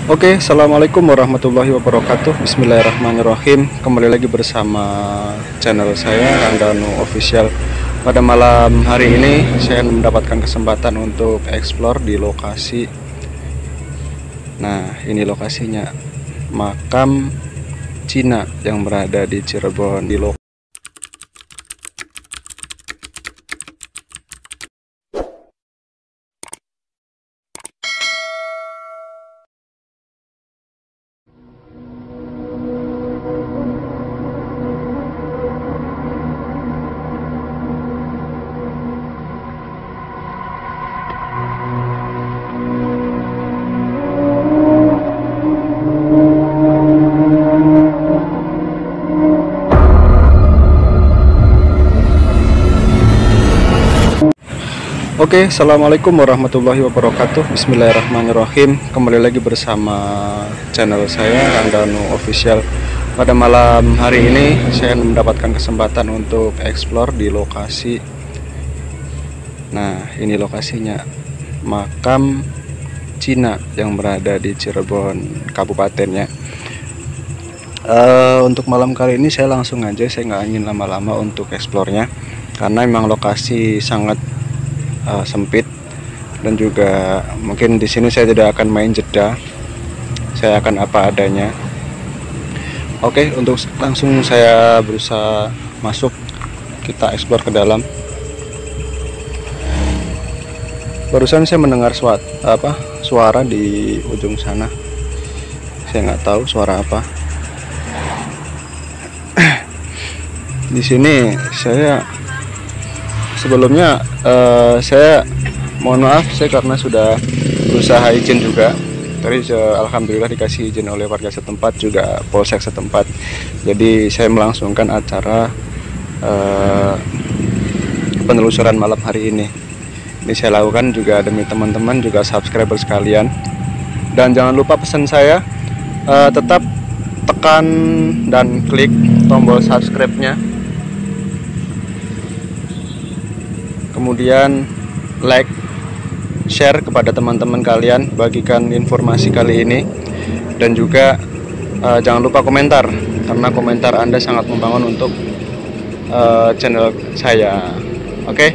Oke, assalamualaikum warahmatullahi wabarakatuh. Bismillahirrahmanirrahim. Kembali lagi bersama channel saya Rangganu Official. Pada malam hari ini saya mendapatkan kesempatan untuk explore di lokasi. Nah, ini lokasinya, makam Cina yang berada di Cirebon. Oke, assalamualaikum warahmatullahi wabarakatuh. Bismillahirrahmanirrahim. Kembali lagi bersama channel saya Rangganu Official. Pada malam hari ini saya mendapatkan kesempatan untuk explore di lokasi. Nah, ini lokasinya, makam Cina yang berada di Cirebon kabupatennya. Untuk malam kali ini saya langsung aja, saya nggak ingin lama-lama untuk explore-nya karena memang lokasi sangat sempit, dan juga mungkin di sini saya tidak akan main jeda, saya akan apa adanya. Oke, untuk langsung saya berusaha masuk, kita explore ke dalam. Barusan saya mendengar suara di ujung sana, saya nggak tahu suara apa. Di sini saya sebelumnya saya mohon maaf, saya karena sudah berusaha izin juga tadi, alhamdulillah dikasih izin oleh warga setempat, juga polsek setempat. Jadi saya melangsungkan acara penelusuran malam hari ini. Ini saya lakukan juga demi teman-teman, juga subscriber sekalian. Dan jangan lupa pesan saya, tetap tekan dan klik tombol subscribe-nya, kemudian like, share kepada teman-teman kalian, bagikan informasi kali ini, dan juga jangan lupa komentar, karena komentar Anda sangat membangun untuk channel saya. Oke,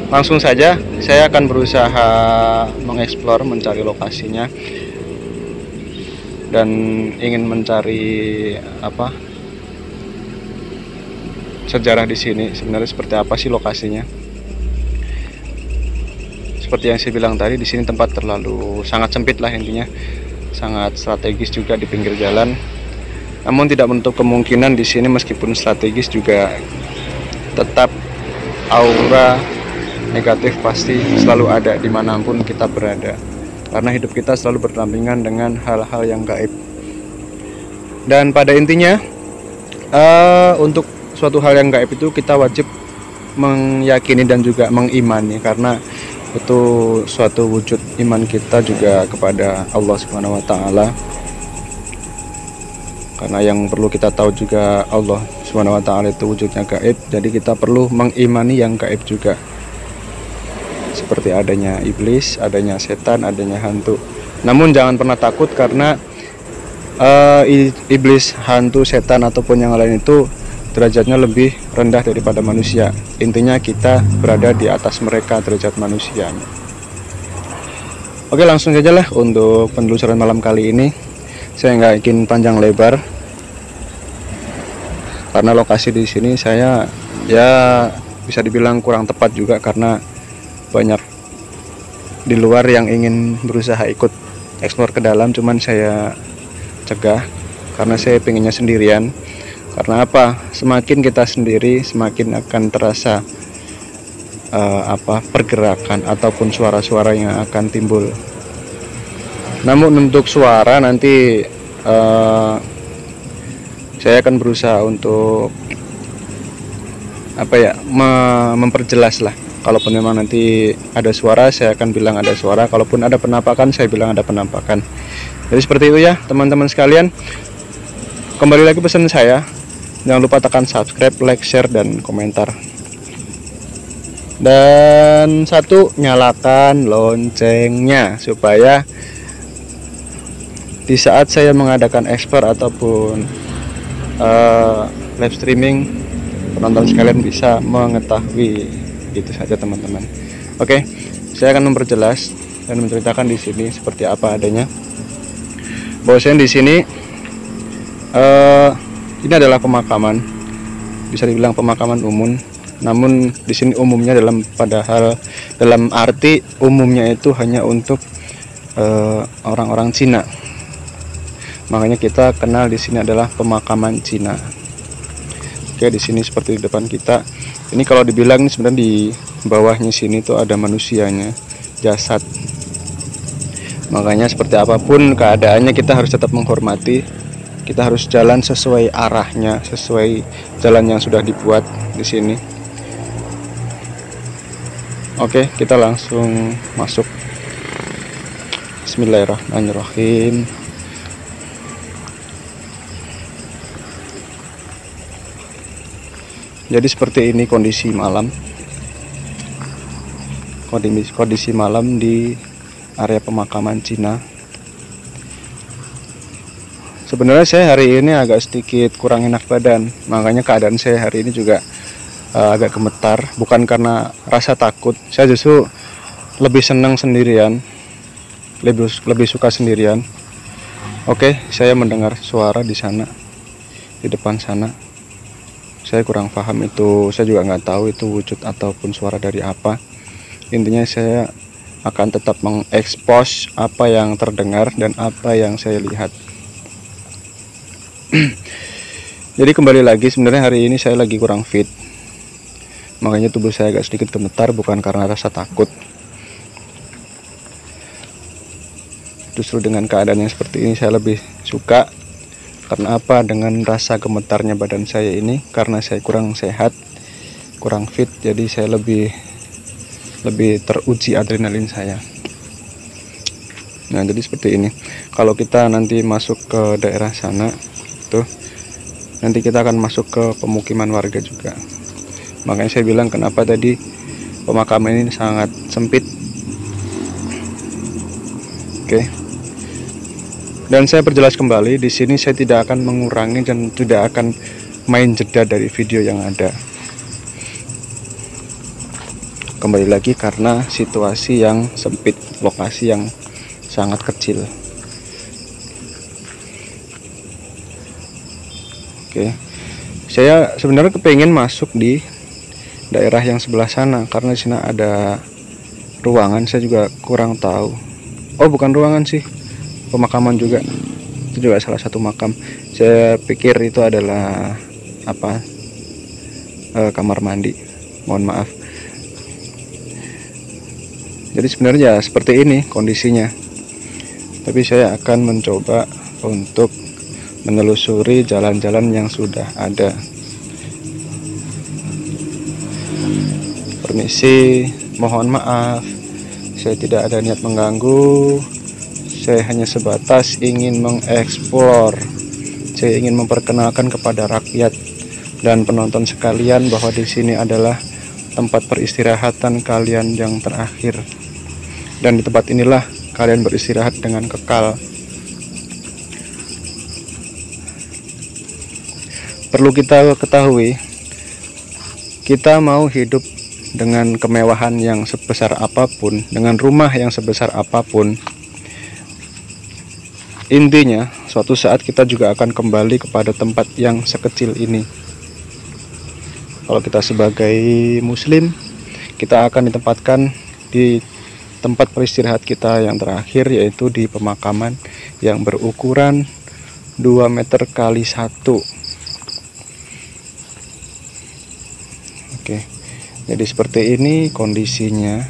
langsung saja saya akan berusaha mengeksplor, mencari lokasinya, dan ingin mencari sejarah di sini, sebenarnya seperti apa sih lokasinya. Seperti yang saya bilang tadi, di sini tempat terlalu sangat sempit lah, intinya sangat strategis juga di pinggir jalan. Namun tidak menutup kemungkinan di sini meskipun strategis juga tetap aura negatif pasti selalu ada dimanapun kita berada, karena hidup kita selalu berdampingan dengan hal-hal yang gaib. Dan pada intinya untuk suatu hal yang gaib itu kita wajib meyakini dan juga mengimani, karena itu suatu wujud iman kita juga kepada Allah Subhanahu wa Ta'ala. Karena yang perlu kita tahu juga, Allah Subhanahu wa Ta'ala itu wujudnya gaib, jadi kita perlu mengimani yang gaib juga, seperti adanya iblis, adanya setan, adanya hantu. Namun jangan pernah takut, karena iblis, hantu, setan ataupun yang lain itu derajatnya lebih rendah daripada manusia. Intinya kita berada di atas mereka, derajat manusianya. Oke, langsung saja lah untuk penelusuran malam kali ini. Saya nggak ingin panjang lebar, karena lokasi di sini saya ya bisa dibilang kurang tepat juga, karena banyak di luar yang ingin berusaha ikut eksplor ke dalam, cuman saya cegah karena saya pengennya sendirian. Karena apa? Semakin kita sendiri, semakin akan terasa pergerakan ataupun suara-suara yang akan timbul. Namun untuk suara nanti saya akan berusaha untuk memperjelas lah. Kalaupun memang nanti ada suara, saya akan bilang ada suara. Kalaupun ada penampakan, saya bilang ada penampakan. Jadi seperti itu ya teman-teman sekalian. Kembali lagi pesan saya, jangan lupa tekan subscribe, like, share, dan komentar. Dan satu, nyalakan loncengnya supaya di saat saya mengadakan ekspor ataupun live streaming, penonton sekalian bisa mengetahui. Itu saja teman-teman. Oke, saya akan memperjelas dan menceritakan di sini seperti apa adanya. Bahwasanya di sini ini adalah pemakaman, bisa dibilang pemakaman umum. Namun di sini umumnya dalam arti umumnya itu hanya untuk orang-orang Cina. Makanya kita kenal di sini adalah pemakaman Cina. Oke, di sini seperti di depan kita. Ini kalau dibilang sebenarnya di bawahnya sini tuh ada manusianya, jasad. Makanya seperti apapun keadaannya kita harus tetap menghormati. Kita harus jalan sesuai arahnya, sesuai jalan yang sudah dibuat di sini. Oke, kita langsung masuk. Bismillahirrahmanirrahim. Jadi seperti ini kondisi malam. Kondisi malam di area pemakaman Cina. Sebenarnya saya hari ini agak sedikit kurang enak badan, makanya keadaan saya hari ini juga agak gemetar. Bukan karena rasa takut, saya justru lebih senang sendirian, lebih suka sendirian. Oke, saya mendengar suara di sana, di depan sana. Saya kurang paham itu, saya juga nggak tahu itu wujud ataupun suara dari apa. Intinya saya akan tetap mengekspos apa yang terdengar dan apa yang saya lihat. Jadi kembali lagi, sebenarnya hari ini saya lagi kurang fit, makanya tubuh saya agak sedikit gemetar, bukan karena rasa takut. Justru dengan keadaan yang seperti ini saya lebih suka. Karena apa? Dengan rasa gemetarnya badan saya ini, karena saya kurang sehat, kurang fit, jadi saya lebih teruji adrenalin saya. Nah, jadi seperti ini. Kalau kita nanti masuk ke daerah sana, tuh, nanti kita akan masuk ke pemukiman warga juga. Makanya saya bilang kenapa tadi pemakaman ini sangat sempit. Oke. Dan saya perjelas kembali, di sini saya tidak akan mengurangi dan tidak akan main jeda dari video yang ada. Kembali lagi karena situasi yang sempit, lokasi yang sangat kecil. Oke, saya sebenarnya kepengen masuk di daerah yang sebelah sana karena di sana ada ruangan. Saya juga kurang tahu. Oh, bukan ruangan sih, pemakaman juga. Itu juga salah satu makam. Saya pikir itu adalah apa, kamar mandi. Mohon maaf. Jadi sebenarnya seperti ini kondisinya. Tapi saya akan mencoba untuk menelusuri jalan-jalan yang sudah ada. Permisi, mohon maaf. Saya tidak ada niat mengganggu. Saya hanya sebatas ingin mengeksplor. Saya ingin memperkenalkan kepada rakyat dan penonton sekalian bahwa di sini adalah tempat peristirahatan kalian yang terakhir. Dan di tempat inilah kalian beristirahat dengan kekal. Perlu kita ketahui, kita mau hidup dengan kemewahan yang sebesar apapun, dengan rumah yang sebesar apapun, intinya suatu saat kita juga akan kembali kepada tempat yang sekecil ini. Kalau kita sebagai muslim, kita akan ditempatkan di tempat beristirahat kita yang terakhir, yaitu di pemakaman yang berukuran 2 meter kali 1. Oke, jadi seperti ini kondisinya.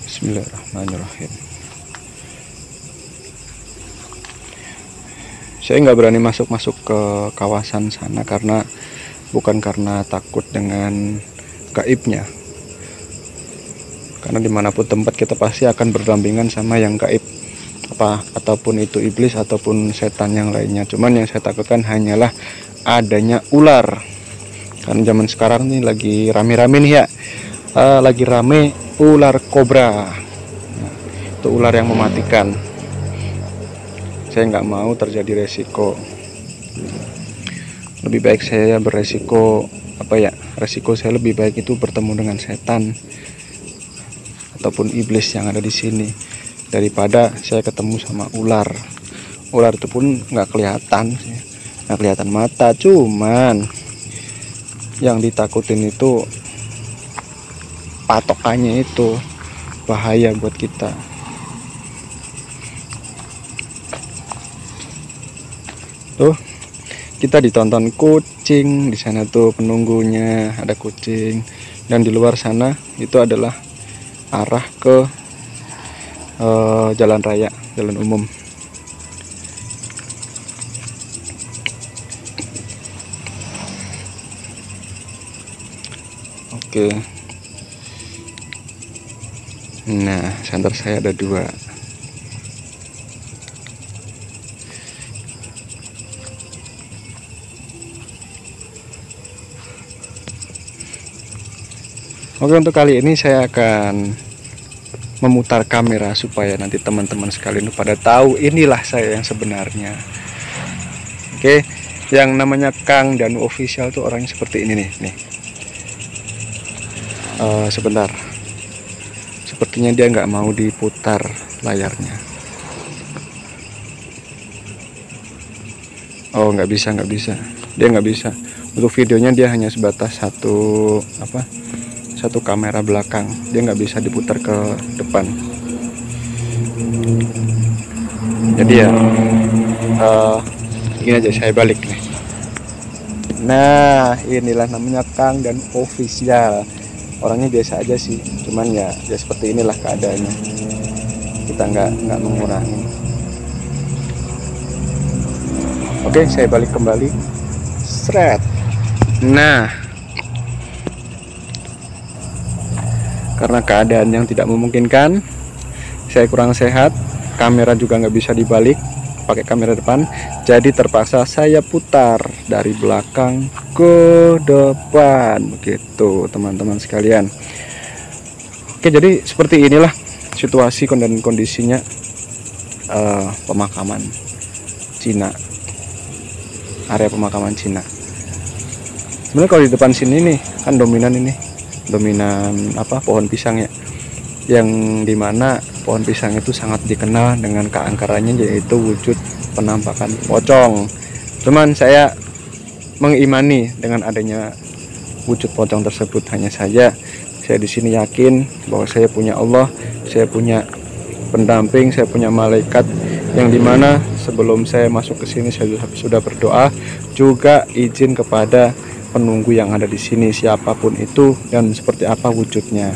Bismillahirrahmanirrahim. Saya nggak berani masuk ke kawasan sana karena bukan karena takut dengan gaibnya, karena dimanapun tempat kita pasti akan berdampingan sama yang gaib, ataupun itu iblis ataupun setan yang lainnya. Cuman yang saya takutkan hanyalah adanya ular. Kan zaman sekarang nih lagi rame-rame nih ya, lagi rame ular kobra. Nah, itu ular yang mematikan. Saya nggak mau terjadi resiko. Lebih baik saya beresiko resiko saya lebih baik itu bertemu dengan setan ataupun iblis yang ada di sini daripada saya ketemu sama ular. Ular itu pun nggak kelihatan mata, cuman yang ditakutin itu patokannya, itu bahaya buat kita. Tuh, kita ditonton kucing di sana tuh, penunggunya ada kucing, dan di luar sana itu adalah arah ke jalan raya, jalan umum. Oke. Nah, senter saya ada 2. Oke, untuk kali ini saya akan memutar kamera supaya nanti teman-teman sekalian pada tahu inilah saya yang sebenarnya. Oke, yang namanya Kang Danu Official tuh orangnya seperti ini nih. Sebentar, sepertinya dia nggak mau diputar layarnya. Oh, nggak bisa, dia nggak bisa. Untuk videonya dia hanya sebatas satu kamera belakang, dia nggak bisa diputar ke depan. Jadi ya ini aja, saya balik nih. Nah, inilah namanya Kang dan Official. Orangnya biasa aja sih, cuman ya seperti inilah keadaannya. Kita nggak mengurangi. Oke, saya balik kembali. Sret. Nah, karena keadaan yang tidak memungkinkan, saya kurang sehat, kamera juga nggak bisa dibalik pakai kamera depan, jadi terpaksa saya putar dari belakang ke depan, begitu teman-teman sekalian. Oke, jadi seperti inilah situasi dan kondisinya pemakaman Cina, area pemakaman Cina. Sebenarnya kalau di depan sini nih kan dominan pohon pisang ya, yang dimana pohon pisang itu sangat dikenal dengan keangkarannya, yaitu wujud penampakan pocong. Cuman saya mengimani dengan adanya wujud pocong tersebut. Hanya saja saya di sini yakin bahwa saya punya Allah, saya punya pendamping, saya punya malaikat, yang dimana sebelum saya masuk ke sini saya sudah berdoa, juga izin kepada penunggu yang ada di sini, siapapun itu dan seperti apa wujudnya.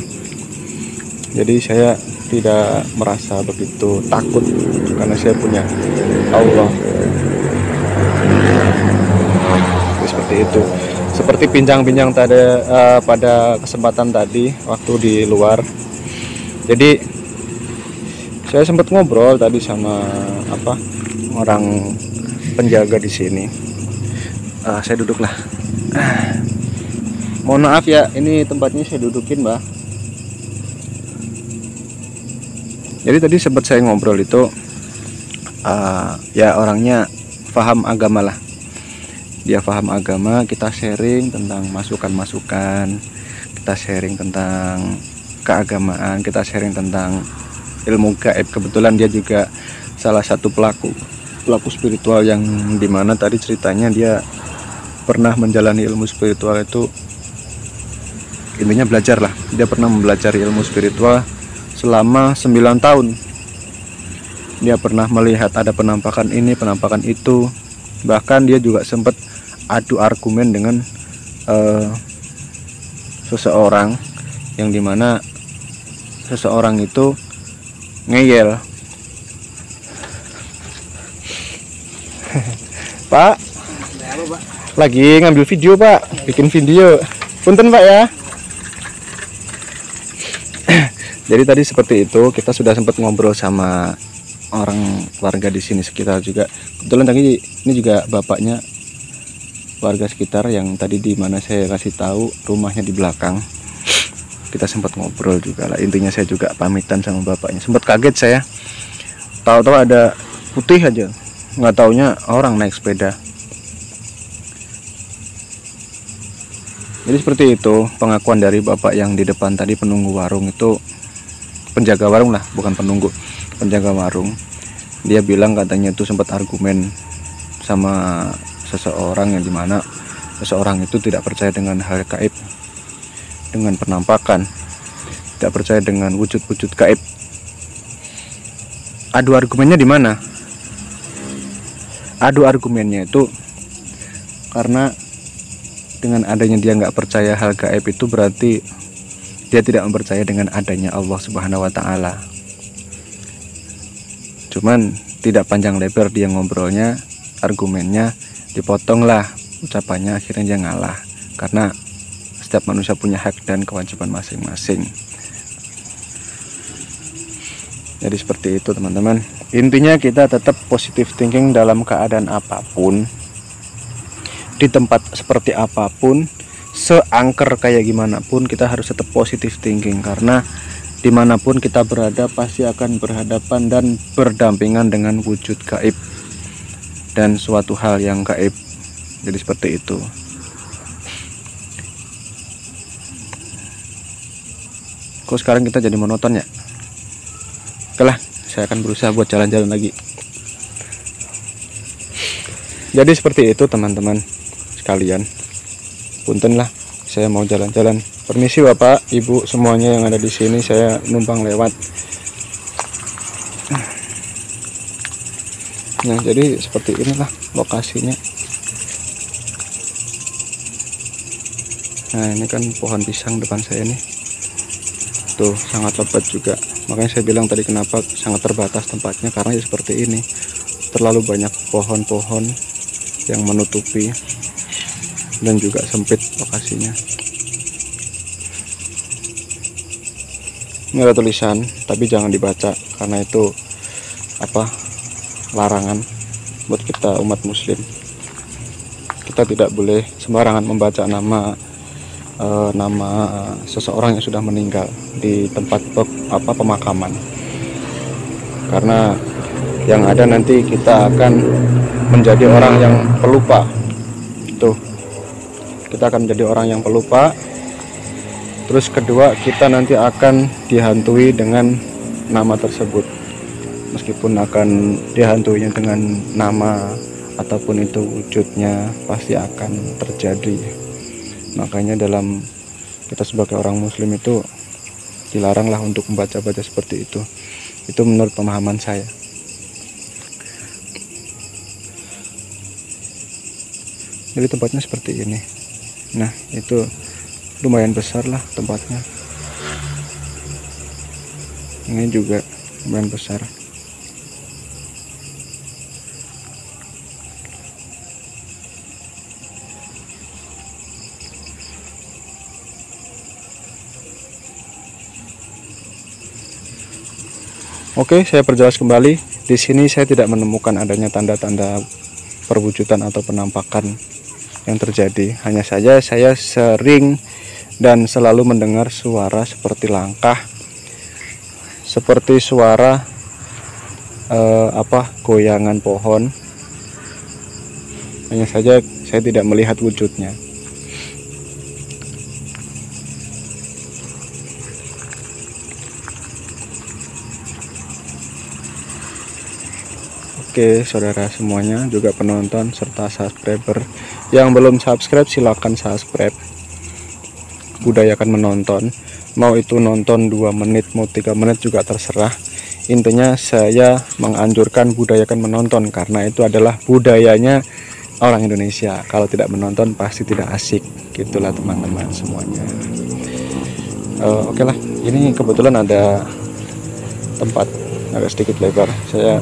Jadi saya tidak merasa begitu takut karena saya punya Allah. Jadi seperti itu. Seperti bincang-bincang tadi pada kesempatan tadi waktu di luar. Jadi saya sempat ngobrol tadi sama orang penjaga di sini. Saya duduklah. Mohon maaf ya, ini tempatnya saya dudukin, Mbak. Jadi tadi sempat saya ngobrol itu, ya orangnya paham agama lah. Dia paham agama, kita sharing tentang masukan-masukan, kita sharing tentang keagamaan, kita sharing tentang ilmu gaib. Kebetulan dia juga salah satu pelaku spiritual, yang dimana tadi ceritanya dia pernah menjalani ilmu spiritual itu, intinya belajar lah. Dia pernah mempelajari ilmu spiritual selama 9 tahun. Dia pernah melihat ada penampakan ini, penampakan itu. Bahkan dia juga sempat adu argumen dengan seseorang, yang dimana seseorang itu ngeyel. Pak, lagi ngambil video, Pak, bikin video. Punten, Pak ya. Jadi tadi seperti itu, kita sudah sempat ngobrol sama orang warga di sini sekitar juga. Kebetulan tadi ini juga bapaknya warga sekitar yang tadi di mana saya kasih tahu rumahnya di belakang. Kita sempat ngobrol juga lah, intinya saya juga pamitan sama bapaknya. Sempat kaget saya, tahu-tahu ada putih aja, nggak taunya orang naik sepeda. Jadi seperti itu pengakuan dari bapak yang di depan tadi, penunggu warung itu, penjaga warung lah, bukan penunggu, penjaga warung. Dia bilang katanya itu sempat argumen sama seseorang yang dimana seseorang itu tidak percaya dengan hal gaib, dengan penampakan, tidak percaya dengan wujud-wujud gaib. Adu argumennya di mana? Adu argumennya itu karena dengan adanya dia nggak percaya hal gaib itu berarti dia tidak mempercaya dengan adanya Allah Subhanahu wa Ta'ala. Cuman tidak panjang lebar dia ngobrolnya, argumennya dipotonglah, ucapannya akhirnya dia ngalah karena setiap manusia punya hak dan kewajiban masing-masing. Jadi seperti itu teman-teman. Intinya kita tetap positive thinking dalam keadaan apapun, di tempat seperti apapun, seangker kayak gimana pun kita harus tetap positive thinking, karena dimanapun kita berada pasti akan berhadapan dan berdampingan dengan wujud gaib dan suatu hal yang gaib. Jadi seperti itu. Kok sekarang kita jadi monoton ya? Oke lah, saya akan berusaha buat jalan-jalan lagi. Jadi seperti itu teman-teman sekalian. Punten lah, saya mau jalan-jalan. Permisi Bapak, Ibu semuanya yang ada di sini, saya numpang lewat. Nah, jadi seperti inilah lokasinya. Nah, ini kan pohon pisang depan saya nih. Tuh, sangat lebat juga. Makanya saya bilang tadi kenapa sangat terbatas tempatnya, karena ya seperti ini. Terlalu banyak pohon-pohon yang menutupi dan juga sempit lokasinya. Ini ada tulisan, tapi jangan dibaca karena itu larangan buat kita umat muslim. Kita tidak boleh sembarangan membaca nama seseorang yang sudah meninggal di tempat pemakaman, karena yang ada nanti kita akan menjadi orang yang pelupa. Tuh, kita akan menjadi orang yang pelupa. Terus kedua, kita nanti akan dihantui dengan nama tersebut, meskipun akan dihantuinya dengan nama ataupun itu wujudnya pasti akan terjadi. Makanya dalam kita sebagai orang muslim itu dilaranglah untuk membaca-baca seperti itu. Itu menurut pemahaman saya. Jadi tempatnya seperti ini. Nah, itu lumayan besar lah tempatnya. Ini juga lumayan besar. Oke, saya perjelas kembali. Di sini saya tidak menemukan adanya tanda-tanda perwujudan atau penampakan yang terjadi. Hanya saja saya sering dan selalu mendengar suara seperti langkah, seperti suara goyangan pohon. Hanya saja saya tidak melihat wujudnya. Oke saudara semuanya, juga penonton serta subscriber yang belum subscribe, silahkan subscribe. Budayakan menonton, mau itu nonton 2 menit mau 3 menit juga terserah. Intinya saya menganjurkan budayakan menonton, karena itu adalah budayanya orang Indonesia. Kalau tidak menonton pasti tidak asik. Gitulah teman-teman semuanya. Oke lah, ini kebetulan ada tempat agak sedikit lebar, saya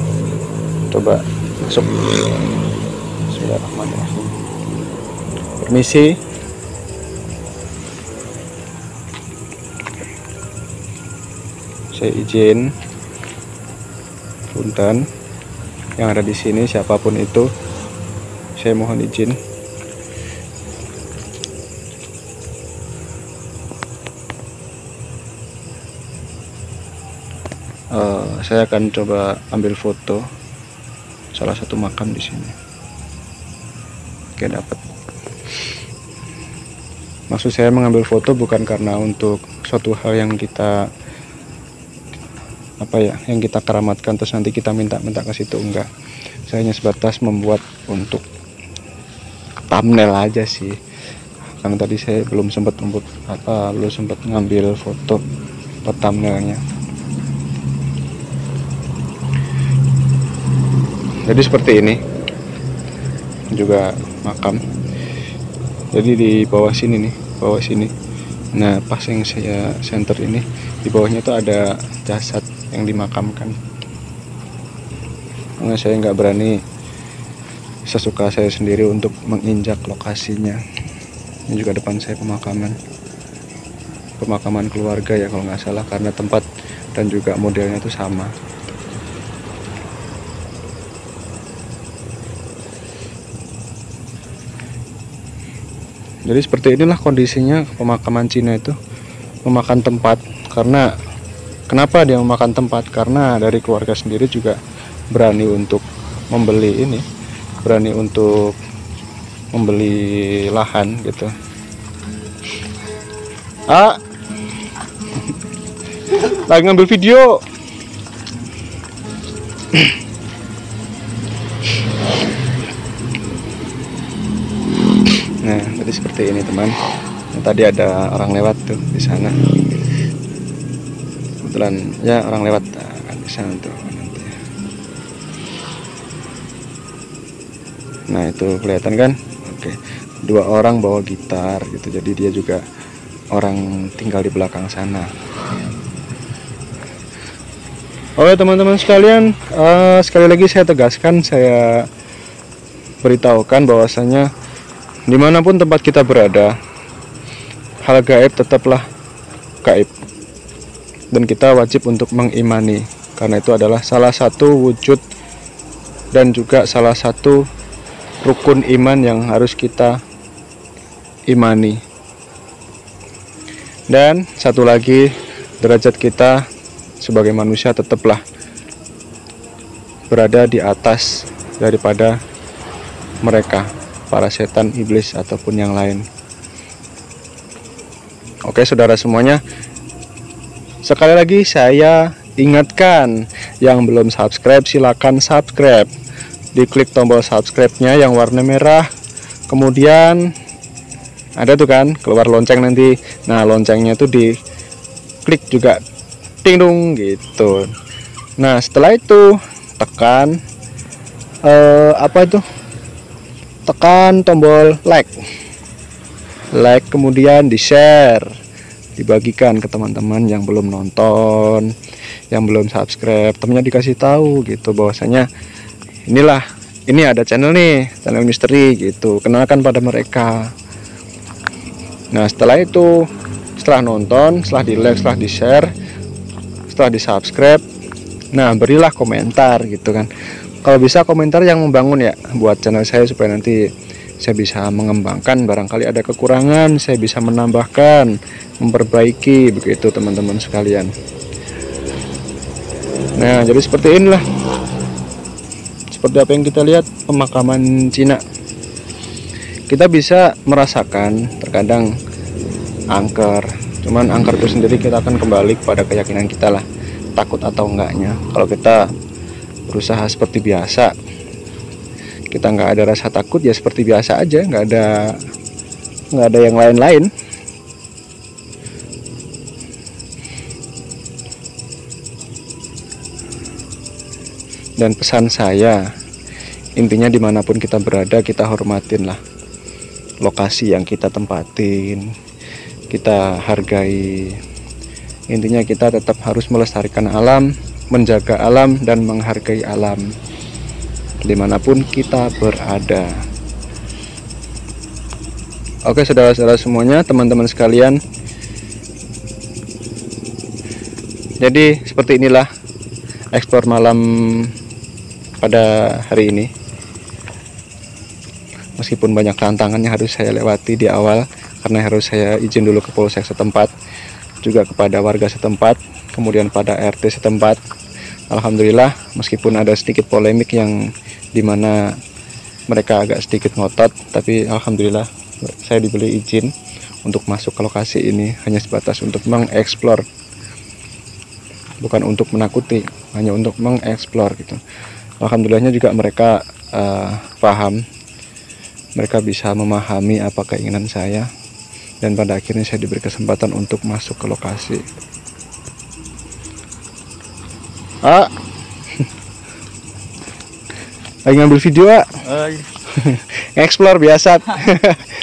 coba masuk. Bismillahirrahmanirrahim. Permisi. Saya izin. Punten. Yang ada di sini siapapun itu, saya mohon izin. Saya akan coba ambil foto salah satu makam di sini. Oke, dapat. Maksud saya mengambil foto bukan karena untuk suatu hal yang kita yang kita keramatkan terus nanti kita minta ke situ, enggak. Saya hanya sebatas membuat untuk thumbnail aja sih, karena tadi saya belum sempat ngambil foto buat thumbnailnya. Jadi seperti ini juga makam. Jadi di bawah sini nih, nah pas yang saya center ini, di bawahnya tuh ada jasad yang dimakamkan. Nah, saya nggak berani sesuka saya sendiri untuk menginjak lokasinya. Ini juga depan saya pemakaman keluarga ya kalau nggak salah, karena tempat dan juga modelnya itu sama. Jadi seperti inilah kondisinya pemakaman Cina itu, memakan tempat. Karena kenapa dia memakan tempat? Karena dari keluarga sendiri juga berani untuk membeli lahan gitu. Lagi ngambil video. Nah, jadi seperti ini teman. Nah, tadi ada orang lewat tuh di sana. Kebetulan ya orang lewat di sana tuh. Nah, itu kelihatan kan? Oke. 2 orang bawa gitar gitu. Jadi dia juga orang tinggal di belakang sana. Oke teman-teman sekalian, sekali lagi saya tegaskan, saya beritahukan bahwasanya dimanapun tempat kita berada, hal gaib tetaplah gaib, dan kita wajib untuk mengimani, karena itu adalah salah satu wujud dan juga salah satu rukun iman yang harus kita imani. Dan satu lagi, derajat kita sebagai manusia tetaplah berada di atas daripada mereka, para setan, iblis, ataupun yang lain. Oke saudara semuanya, sekali lagi saya ingatkan, yang belum subscribe silakan subscribe, diklik tombol subscribe-nya yang warna merah, kemudian ada tuh kan keluar lonceng nanti. Nah, loncengnya tuh diklik juga, ting dong gitu. Nah, setelah itu tekan tekan tombol like, kemudian di share, dibagikan ke teman-teman yang belum nonton, yang belum subscribe. Temennya dikasih tahu gitu bahwasanya ini ada channel nih, channel misteri gitu, kenalkan pada mereka. Nah, setelah itu, setelah nonton, setelah di like, setelah di share, setelah di subscribe, nah berilah komentar gitu kan. Kalau bisa komentar yang membangun ya, buat channel saya supaya nanti saya bisa mengembangkan. Barangkali ada kekurangan, saya bisa menambahkan, memperbaiki, begitu teman-teman sekalian. Nah, jadi seperti inilah, seperti apa yang kita lihat pemakaman Cina. Kita bisa merasakan terkadang angker, cuman angker itu sendiri kita akan kembali kepada keyakinan kita lah, takut atau enggaknya. Kalau kita berusaha seperti biasa, kita nggak ada rasa takut, ya seperti biasa aja, nggak ada yang lain-lain. Dan pesan saya, intinya dimanapun kita berada, kita hormatin lah lokasi yang kita tempatin, kita hargai. Intinya kita tetap harus melestarikan alam, menjaga alam, dan menghargai alam dimanapun kita berada. Oke saudara-saudara semuanya, teman-teman sekalian, jadi seperti inilah eksplor malam pada hari ini. Meskipun banyak tantangan yang harus saya lewati di awal, karena harus saya izin dulu ke polsek setempat, juga kepada warga setempat, kemudian pada RT setempat, Alhamdulillah, meskipun ada sedikit polemik yang dimana mereka agak sedikit ngotot, tapi alhamdulillah saya diberi izin untuk masuk ke lokasi ini, hanya sebatas untuk mengeksplor, bukan untuk menakuti, hanya untuk mengeksplor gitu. Alhamdulillahnya juga mereka paham, mereka bisa memahami apa keinginan saya, dan pada akhirnya saya diberi kesempatan untuk masuk ke lokasi. Lagi ngambil video, explore biasa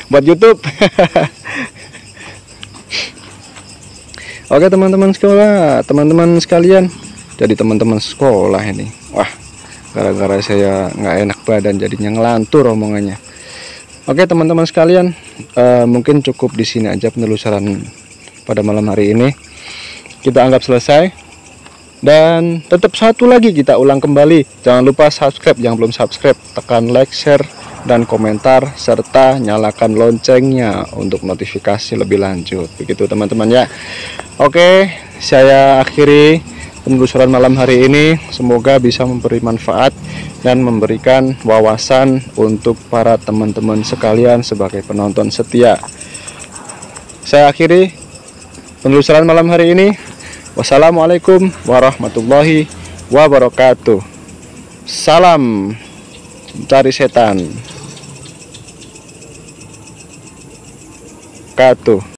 buat YouTube. Oke teman-teman sekolah, teman-teman sekalian, jadi teman-teman sekolah ini, wah, gara-gara saya nggak enak badan jadinya ngelantur omongannya. Oke teman-teman sekalian, mungkin cukup di sini aja penelusuran pada malam hari ini. Kita anggap selesai. Dan tetap satu lagi, kita ulang kembali, jangan lupa subscribe yang belum subscribe, tekan like, share, dan komentar, serta nyalakan loncengnya untuk notifikasi lebih lanjut. Begitu teman-teman ya. Oke, saya akhiri penelusuran malam hari ini. Semoga bisa memberi manfaat dan memberikan wawasan untuk para teman-teman sekalian sebagai penonton setia. Saya akhiri penelusuran malam hari ini. Wassalamualaikum warahmatullahi wabarakatuh. Salam cari setan. Katuh.